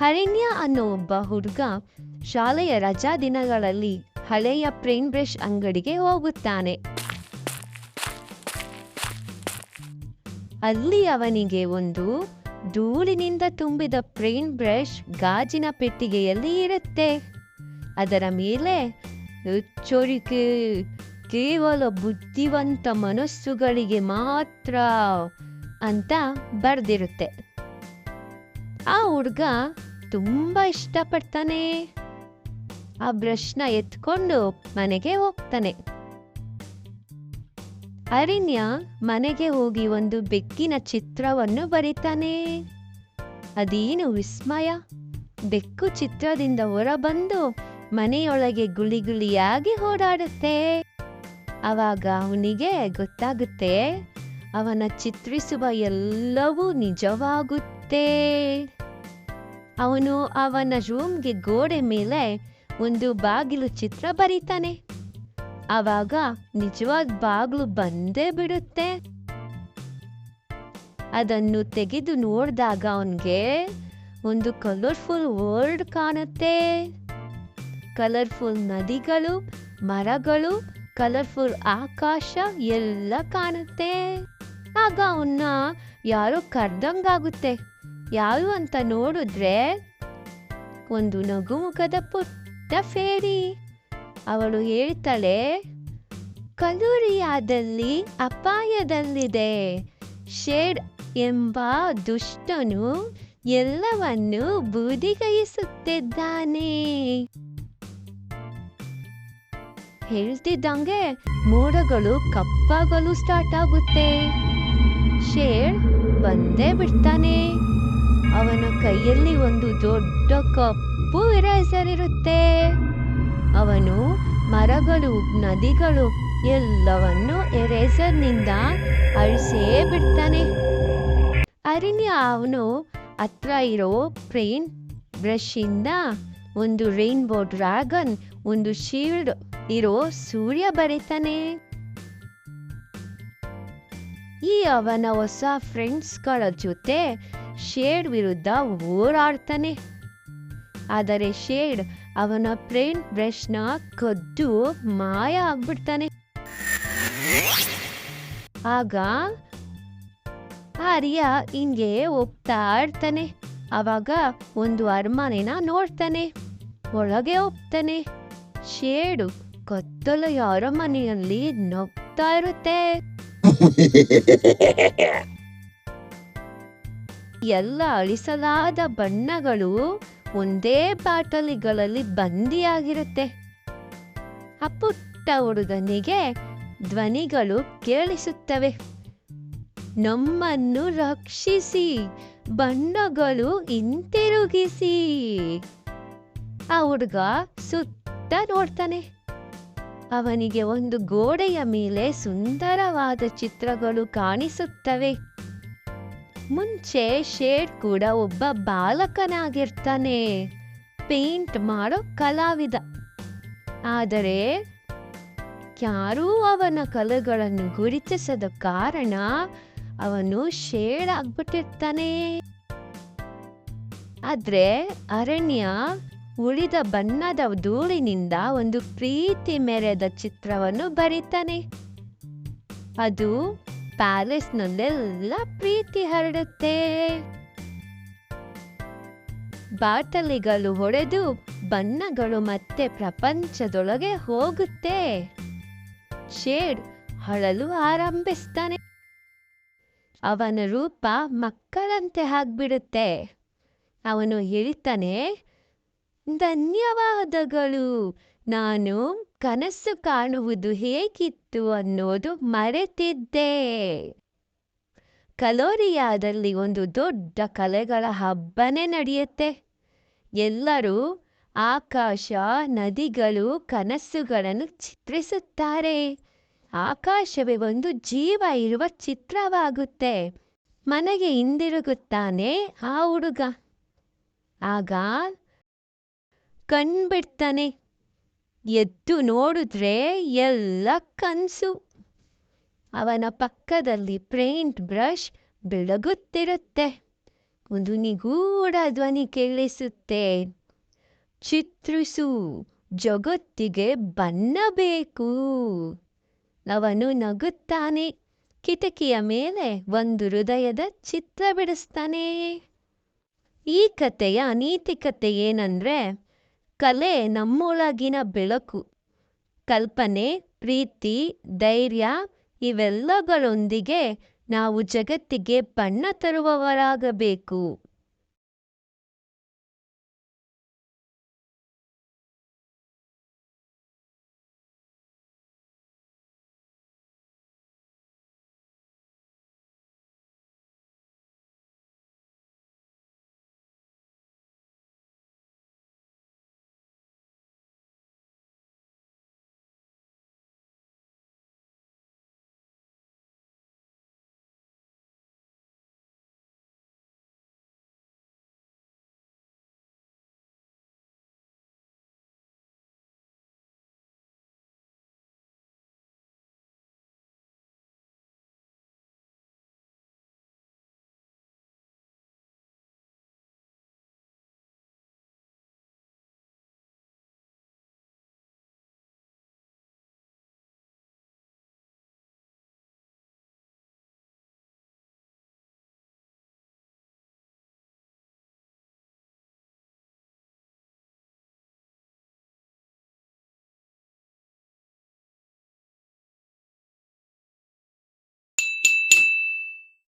ಅರಣ್ಯ ಅನ್ನೋ ಒಬ್ಬ ಹುಡುಗ ಶಾಲೆಯ ರಜಾ ದಿನಗಳಲ್ಲಿ ಹಳೆಯ ಪೇಂಟ್ ಬ್ರಷ್ ಅಂಗಡಿಗೆ ಹೋಗುತ್ತಾನೆ. ಅಲ್ಲಿ ಅವನಿಗೆ ಒಂದು ಧೂಳಿನಿಂದ ತುಂಬಿದ ಪೇಂಟ್ ಬ್ರಷ್ ಗಾಜಿನ ಪೆಟ್ಟಿಗೆಯಲ್ಲಿ ಇರುತ್ತೆ. ಅದರ ಮೇಲೆ ಎಚ್ಚರಿಕೆ, ಕೇವಲ ಬುದ್ಧಿವಂತ ಮನಸ್ಸುಗಳಿಗೆ ಮಾತ್ರ ಅಂತ ಬರೆದಿರುತ್ತೆ. ಆ ಹುಡುಗ ತುಂಬಾ ಇಷ್ಟಪಡ್ತಾನೆ. ಆ ಬ್ರಷ್ನ ಎತ್ಕೊಂಡು ಮನೆಗೆ ಹೋಗ್ತಾನೆ. ಅರಣ್ಯ ಮನೆಗೆ ಹೋಗಿ ಒಂದು ಬೆಕ್ಕಿನ ಚಿತ್ರವನ್ನು ಬರೀತಾನೆ. ಅದೇನು ವಿಸ್ಮಯ! ಬೆಕ್ಕು ಚಿತ್ರದಿಂದ ಹೊರಬಂದು ಮನೆಯೊಳಗೆ ಗುಳಿ ಗುಳಿಯಾಗಿ ಓಡಾಡುತ್ತೆ. ಆವಾಗ ಅವನಿಗೆ ಗೊತ್ತಾಗುತ್ತೆ, ಅವನ ಚಿತ್ರಿಸುವ ಎಲ್ಲವೂ ನಿಜವಾಗುತ್ತೆ. ಅವನು ಅವನ ರೂಮ್ಗೆ ಗೋಡೆ ಮೇಲೆ ಒಂದು ಬಾಗಿಲು ಚಿತ್ರ ಬರೀತಾನೆ. ಆವಾಗ ನಿಜವಾದ ಬಾಗಿಲು ಬಂದೇ ಬಿಡುತ್ತೆ. ಅದನ್ನು ತೆಗೆದು ನೋಡಿದಾಗ ಅವನಿಗೆ ಒಂದು ಕಲರ್ಫುಲ್ ವರ್ಲ್ಡ್ ಕಾಣುತ್ತೆ. ಕಲರ್ಫುಲ್ ನದಿಗಳು, ಮರಗಳು, ಕಲರ್ಫುಲ್ ಆಕಾಶ ಎಲ್ಲ ಕಾಣುತ್ತೆ. ಆಗ ಅವನ್ನ ಯಾರೋ ಕರ್ದಂಗಾಗುತ್ತೆ. ಯಾರು ಅಂತ ನೋಡಿದ್ರೆ ಒಂದು ನಗುಮುಖದ ಪುಟ್ಟ ಫೇರಿ. ಅವಳು ಹೇಳ್ತಾಳೆ, ಕಲೋರಿಯಾದಲ್ಲಿ ಅಪಾಯದಲ್ಲಿದೆ. ಶೇಡ್ ಎಂಬ ದುಷ್ಟನು ಎಲ್ಲವನ್ನೂ ಬೂದಿಗೈಸುತ್ತಿದ್ದಾನೆ. ಹೇಳ್ತಿದ್ದಂಗೆ ಮೋಡಗಳು ಕಪ್ಪಾಗಲು ಸ್ಟಾರ್ಟ್ ಆಗುತ್ತೆ. ಶೇಡ್ ಬಂದೇ ಬಿಡ್ತಾನೆ. ಅವನ ಕೈಯಲ್ಲಿ ಒಂದು ದೊಡ್ಡ ಕಪ್ಪು ಇರೇಸರ್ ಇರುತ್ತೆ. ಅವನು ಮರಗಳು, ನದಿಗಳು ಎಲ್ಲವನ್ನು ಎರೇಸರ್ನಿಂದ ಅಳಿಸೇ ಬಿಡ್ತಾನೆ. ಅರಣ್ಯ ಅವನು ಹತ್ರ ಇರೋ ಪೇಂಟ್ ಬ್ರಷ್ ಇಂದ ಒಂದು ರೈನ್ಬೋ ಡ್ರ್ಯಾಗನ್, ಒಂದು ಶೀಲ್ಡ್ ಇರೋ ಸೂರ್ಯ ಬರೀತಾನೆ. ಈ ಅವನ ಹೊಸ ಫ್ರೆಂಡ್ಸ್ಗಳ ಜೊತೆ ಶೇಡ್ ವಿರುದ್ಧ ಹೋರಾಡ್ತಾನೆ. ಆದರೆ ಶೇಡ್ ಅವನ ಪೇಂಟ್ ಬ್ರಷ್ನ ಕದ್ದು ಮಾಯ ಆಗ್ಬಿಡ್ತಾನೆ. ಆಗ ಆರ್ಯ ಹಿಂಗೆ ಹೋಗ್ತಾ ಇರ್ತಾನೆ. ಆವಾಗ ಒಂದು ಅರಮನೆನ ನೋಡ್ತಾನೆ. ಒಳಗೆ ಹೋಗ್ತಾನೆ. ಶೇಡು ಕತ್ತಲೆಯ ಅರಮನೆಯಲ್ಲಿ ನಗ್ತಾ ಇರುತ್ತೆ. ಎಲ್ಲ ಅಳಿಸಲಾದ ಬಣ್ಣಗಳು ಒಂದೇ ಬಾಟಲಿಗಳಲ್ಲಿ ಬಂದಿಯಾಗಿರುತ್ತೆ. ಆ ಪುಟ್ಟ ಹುಡುಗನಿಗೆ ಧ್ವನಿಗಳು ಕೇಳಿಸುತ್ತವೆ. ನಮ್ಮನ್ನು ರಕ್ಷಿಸಿ, ಬಣ್ಣಗಳು ಹಿಂತಿರುಗಿಸಿ. ಆ ಹುಡುಗ ಸುತ್ತ ನೋಡ್ತಾನೆ. ಅವನಿಗೆ ಒಂದು ಗೋಡೆಯ ಮೇಲೆ ಸುಂದರವಾದ ಚಿತ್ರಗಳು ಕಾಣಿಸುತ್ತವೆ. ಮುಂಚೆ ಶೇಡ್ ಕೂಡ ಒಬ್ಬ ಬಾಲಕನಾಗಿರ್ತಾನೆ, ಪೇಂಟ್ ಮಾಡೋ ಕಲಾವಿದ. ಆದರೆ ಯಾರೂ ಅವನ ಕಲೆಗಳನ್ನು ಗುರುತಿಸದ ಕಾರಣ ಅವನು ಶೇಡ್ ಆಗ್ಬಿಟ್ಟಿರ್ತಾನೆ. ಆದ್ರೆ ಅರಣ್ಯ ಉಳಿದ ಬಣ್ಣದ ಧೂಳಿನಿಂದ ಒಂದು ಪ್ರೀತಿ ಮೆರೆದ ಚಿತ್ರವನ್ನು ಬರೀತಾನೆ. ಅದು ಪ್ಯಾಲೇಸ್ನಲ್ಲೆಲ್ಲ ಪ್ರೀತಿ ಹರಡುತ್ತೆ. ಬಾಟಲಿಗಳು ಹೊಡೆದು ಬಣ್ಣಗಳು ಮತ್ತೆ ಪ್ರಪಂಚದೊಳಗೆ ಹೋಗುತ್ತೆ. ಶೇಡ್ ಅಳಲು ಆರಂಭಿಸ್ತಾನೆ. ಅವನ ರೂಪ ಮಕ್ಕಳಂತೆ ಆಗ್ಬಿಡುತ್ತೆ. ಅವನು ಹೇಳ್ತಾನೆ, ಧನ್ಯವಾದಗಳು, ನಾನು ಕನಸು ಕಾಣುವುದು ಹೇಗಿತ್ತು ಅನ್ನೋದು ಮರೆತಿದ್ದೆ. ಕಲೋರಿಯಾದಲ್ಲಿ ಒಂದು ದೊಡ್ಡ ಕಲೆಗಳ ಹಬ್ಬನೇ ನಡೆಯುತ್ತೆ. ಎಲ್ಲರೂ ಆಕಾಶ, ನದಿಗಳು, ಕನಸುಗಳನ್ನು ಚಿತ್ರಿಸುತ್ತಾರೆ. ಆಕಾಶವೇ ಒಂದು ಜೀವ ಇರುವ ಚಿತ್ರವಾಗುತ್ತೆ. ಮನೆಗೆ ಹಿಂದಿರುಗುತ್ತಾನೆ ಆ ಹುಡುಗ. ಆಗ ಕಣ್ಬಿಡ್ತಾನೆ. ಎದ್ದು ನೋಡಿದ್ರೆ ಎಲ್ಲ ಕನಸು. ಅವನ ಪಕ್ಕದಲ್ಲಿ ಪೇಂಟ್ ಬ್ರಷ್ ಬೆಳಗುತ್ತಿರುತ್ತೆ. ಒಂದು ನಿಗೂಢ ಧ್ವನಿ ಕೇಳಿಸುತ್ತೆ. ಚಿತ್ರಿಸು, ಜಗತ್ತಿಗೆ ಬಣ್ಣ ಬೇಕು. ಅವನು ನಗುತ್ತಾನೆ. ಕಿಟಕಿಯ ಮೇಲೆ ಒಂದು ಹೃದಯದ ಚಿತ್ರ ಬಿಡಿಸ್ತಾನೆ. ಈ ಕಥೆಯ ನೀತಿ ಕಥೆ ಏನಂದ್ರೆ, ಕಲೆ ನಮ್ಮೊಳಗಿನ ಬೆಳಕು. ಕಲ್ಪನೆ, ಪ್ರೀತಿ, ಧೈರ್ಯ ಇವೆಲ್ಲಗಳೊಂದಿಗೆ ನಾವು ಜಗತ್ತಿಗೆ ಬಣ್ಣ ತರುವವರಾಗಬೇಕು.